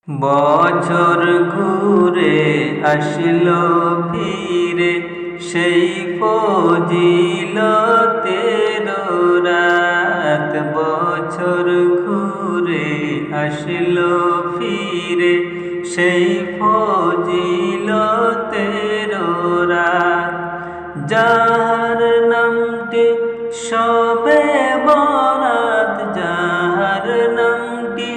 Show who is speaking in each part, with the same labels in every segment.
Speaker 1: বছর ঘুরে আসলো ফিরে সেই ফজিলতের রাত। বছর ঘুরে আসলো ফিরে সেই ফজিলতের রাত। যার নামটি শবে বরাত, যার নামটি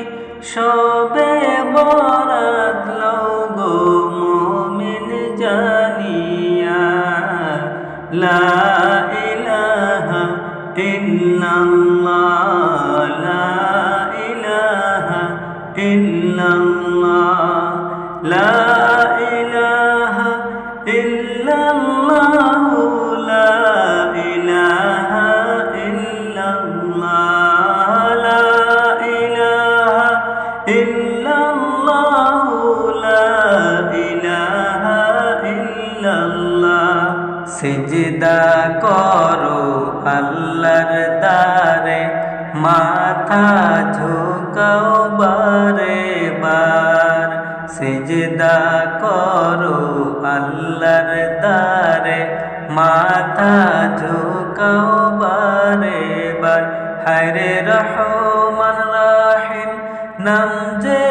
Speaker 1: শবে বরাত, লওগো মুমিন জানিয়া লা ইলাহা ইল্লাল্লাহ, লা ইলাহা ইল্লাল্লাহ, লা ইলাহা ইল্লাল্লাহ, লা ইলাহা ইল্লাল্লাহ, লা ইলাহা ইল্লাল্লাহ, লা ইলাহা ইল্লাল্লাহ। সিজদা করো আল্লাহর দারে, মাথা ঝুঁকাও বারে বার। সিজদা করো আল্লাহর দারে, মাথা ঝুঁকাও বারে বার। হায়রে রহমান রাহিম নাম যে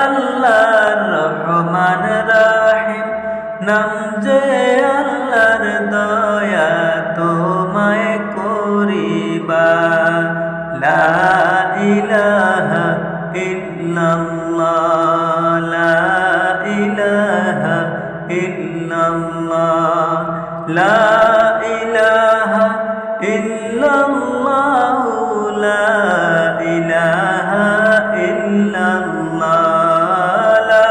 Speaker 1: আল্লাহর, রহমান রাহিম নাম যে আল্লাহর, দয়া তোমায় করিবা। লা ইলাহা ইল্লাল্লাহ, লা ইলাহা ইল্লাল্লাহ, লা ইলাহা ইল্লাল্লাহ, লা ইলাহা ইল্লাল্লাহ, লা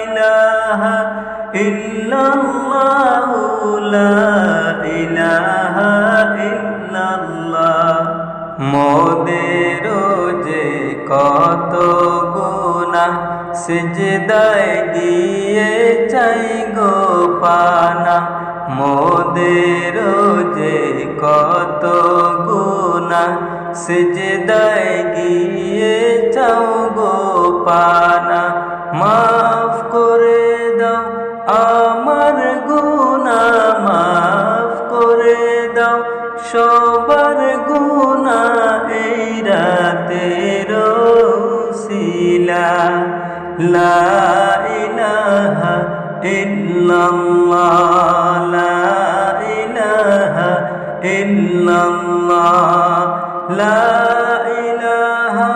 Speaker 1: ইলাহা ইল্লাল্লাহ, লা ইলাহা ইল্লাল্লাহ। মোদের যে কত গুনাহ, সিজদায় দিয়ে চাই গো পানা। মোদের যে কত গুনাহ, সিজদায় গিয়ে চাও গো পানা। মাফ করে দাও আমার গুনাহ, মাফ করে দাও সবার গুনাহ, এই রাতের উসিলা। লা ইলাহা ইল্লাল্লাহ, লা ইলাহা ইল্লাল্লাহ, লা ইলাহা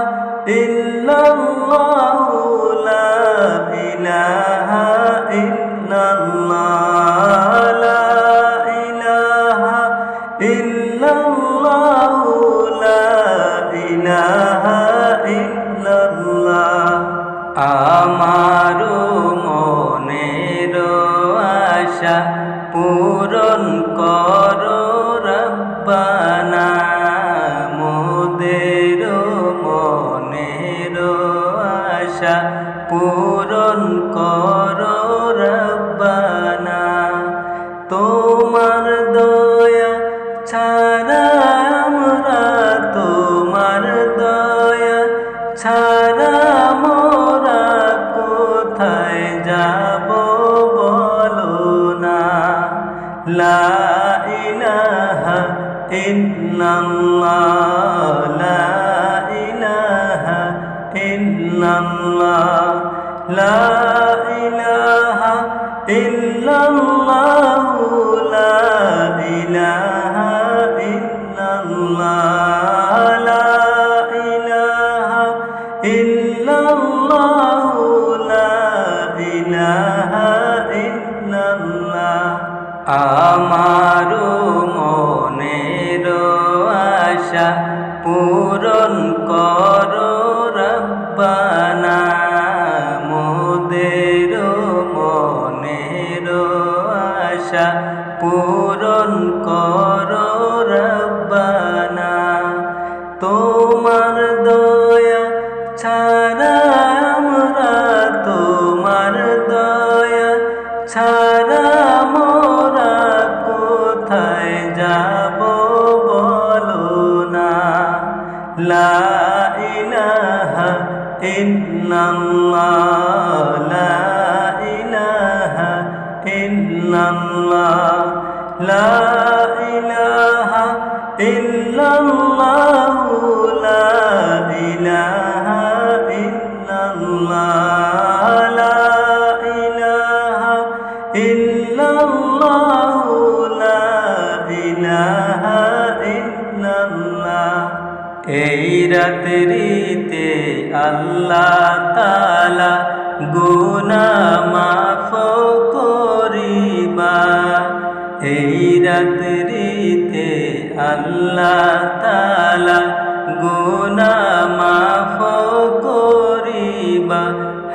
Speaker 1: ইল্লাল্লাহ, লা ইলাহা ইল্লাল্লাহ, লা ইলাহা ইল্লাল্লাহ, লা ইলাহা ইল্লাল্লাহ। আমারো মনের আশা পূরণ করো রব্বানা, মোদের মনের আশা পূরণ করো রব্বানা। তোমার দয়া ছাড়া আমরা, তোমার দয়া ছাড়া মোরা কোথায় যাব বলো না। লা ইলাহা ইল্লাল্লাহ, লা ইলাহা ইল্লাল্লাহ, লা ইলাহা ইল্লাল্লাহ, লা ইলাহা ইল্লাল্লাহ, লা ইলাহা ইল্লাল্লাহ, লা ইলাহা ইল্লাল্লাহ। আমারো মনের আশা পূরণ করো রব্বানা, মোদের মনের আশা পূরণ করো রব্বানা। তোমার দয়া ছাড়া আমরা, তোমার দয়া ছাড়া মোরা কোথায় যাব বলো না। লা ইলাহা ইল্লাল্লাহ। ইল্লাল্লাহ লা ইলাহা ইল্লাল্লাহ লা ইলাহা ইল্লাল্লাহ লা ইলাহা ইল্লাল্লাহ লা ইলাহা ইল্লাল্লাহ লা ইলাহা ইল্লাল্লাহ। এই রাত্রিতে আল্লাহ তাআলা গুনাহ মাফ করিবা, এই রাত্রিতে আল্লাহ তাআলা গুনাহ মাফ করিবা।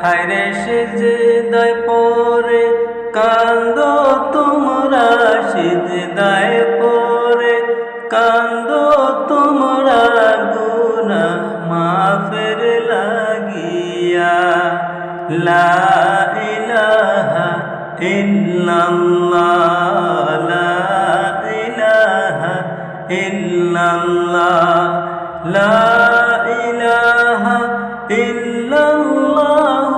Speaker 1: হায়রে সিজদায় পড়ে কান্দো তোমরা, সিজদায় পড়ে কান্দো তোমরা গুনাহ মাফের লাগিয়া। লা ইলাহা ইল্লাল্লাহ লা ইলাহা ইল্লাল্লাহ লা ইলাহা ইল্লাল্লাহ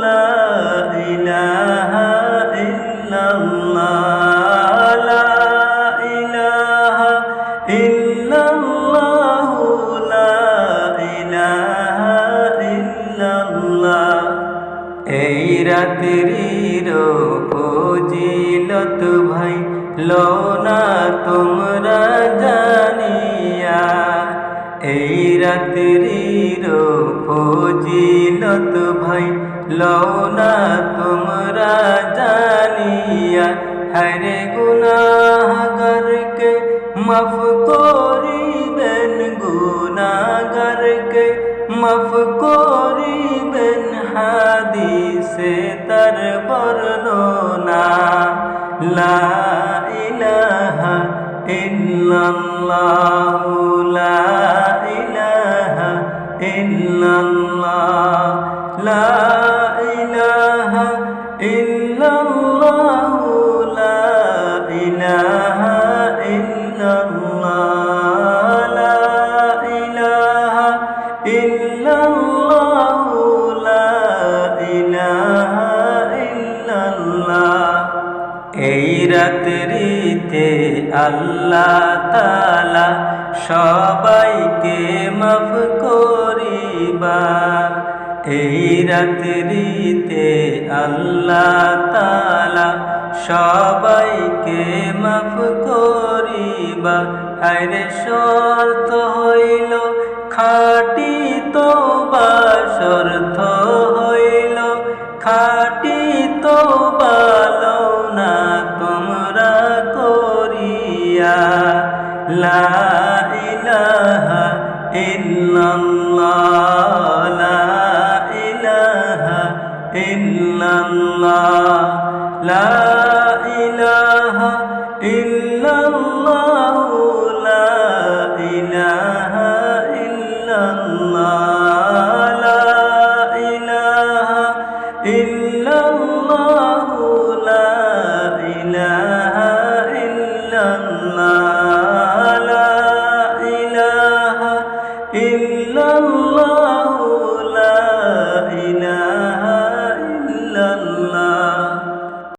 Speaker 1: লা ইলাহা ইল্লাল্লাহ লা ইলাহা ইল্লাল্লাহ লা ইলাহা ইল্লাল্লাহ। এই রাত্রির ফজিলত ভাই লওনা তোমরা জানিয়া, এই রাত্রির ফজিলত ভাই লওনা তোমরা জানিয়া। হায়রে গুনাহগারকে মাফ করিবেন, গুনাহগারকে মাফ করিবেন, হাদিসে তার বর্ণনা। লা ইলাহা ইল্লাল্লাহ লা ইলাহা ইল্লাল্লাহ লা ইলাহা ইল্লাল্লাহ লা ইলাহা ইল্লাল্লাহ লা ইলাহা ইল্লাল্লাহ লা ইলাহা ইল্লাল্লাহ। এই রাত্রিতে আল্লাহ তাআলা সবাইকে মাফ করিবা, এই রাত্রিতে আল্লাহ তাআলা সবাইকে মাফ করিবা। হায়রে শর্ত হইল খাঁটি তওবা, শর্ত হইল খাঁটি তওবা লওনা তোমরা করিয়া। লা ইলাহা ইল্লাল্লাহ লা ইলাহা ইল্লাল্লাহ লা